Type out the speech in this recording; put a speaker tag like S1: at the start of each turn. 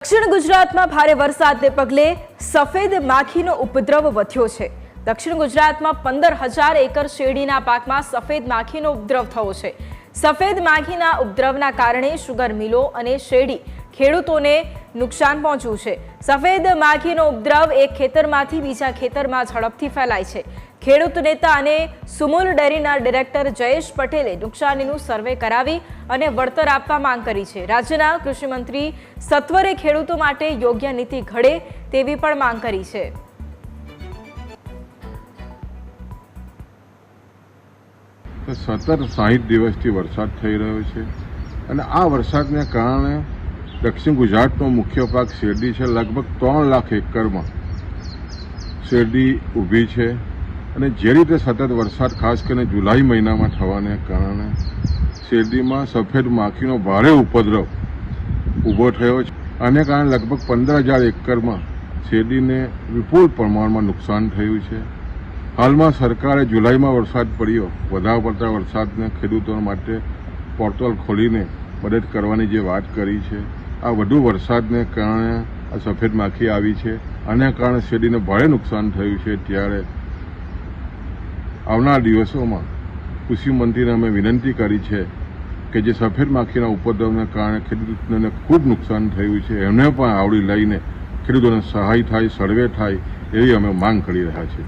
S1: દક્ષિણ ગુજરાતમાં ભારે વરસાદને પગલે સફેદ માખીનો ઉપદ્રવ વધ્યો છે। દક્ષિણ ગુજરાતમાં 15,000 એકર શેરડીના પાકમાં સફેદ માખીનો ઉપદ્રવ થયો છે। સફેદ માખીના ઉપદ્રવના કારણે શુગર મિલો અને શેરડી ખેડૂતોને નુકસાન પહોંચ્યું છે। સફેદ માખીનો ઉપદ્રવ એક ખેતરમાંથી બીજા ખેતરમાં ઝડપથી ફેલાય છે। ખેડૂત નેતા અને સુમુલ ડેરીના ડિરેક્ટર જયેશ પટેલે નુકસાનીનું સર્વે કરાવી અને વળતર આપવા માંગ કરી છે। રાજ્યના કૃષિ મંત્રી સત્વરે ખેડૂતો માટે યોગ્ય નીતિ ઘડે તેવી પણ માંગ કરી છે।
S2: સતત 60 દિવસથી વરસાદ થઈ રહ્યો છે અને આ વરસાદને કારણે દક્ષિણ ગુજરાતનો મુખ્ય પાક શેરડી છે। લગભગ 3 લાખ એકરમાં શેરડી ઊભી છે અને જે રીતે સતત વરસાદ ખાસ કરીને જુલાઈ મહિનામાં થવાને કારણે શેરડીમાં સફેદ માખીનો ભારે ઉપદ્રવ ઊભો થયો છે। આને કારણે લગભગ 15,000 એકરમાં શેરડીને વિપુલ પ્રમાણમાં નુકસાન થયું છે। હાલમાં સરકારે જુલાઈમાં વરસાદ પડ્યો, વધારે પડતા વરસાદને ખેડૂતો માટે પોર્ટલ ખોલીને મદદ કરવાની જે વાત કરી છે, આ વધુ વરસાદને કારણે આ સફેદ માખી આવી છે। આના કારણે શેરડીને ભારે નુકસાન થયું છે। ત્યારે આવનાર દિવસોમાં કૃષિ મંત્રીને અમે વિનંતી કરી છે કે જે સફેદ માખીના ઉપદ્રવને કારણે ખેડૂતોને ખૂબ નુકસાન થયું છે, એમને પણ આવરી લઈને ખેડૂતોને સહાય થાય, સર્વે થાય એવી અમે માંગ કરી રહ્યા છીએ।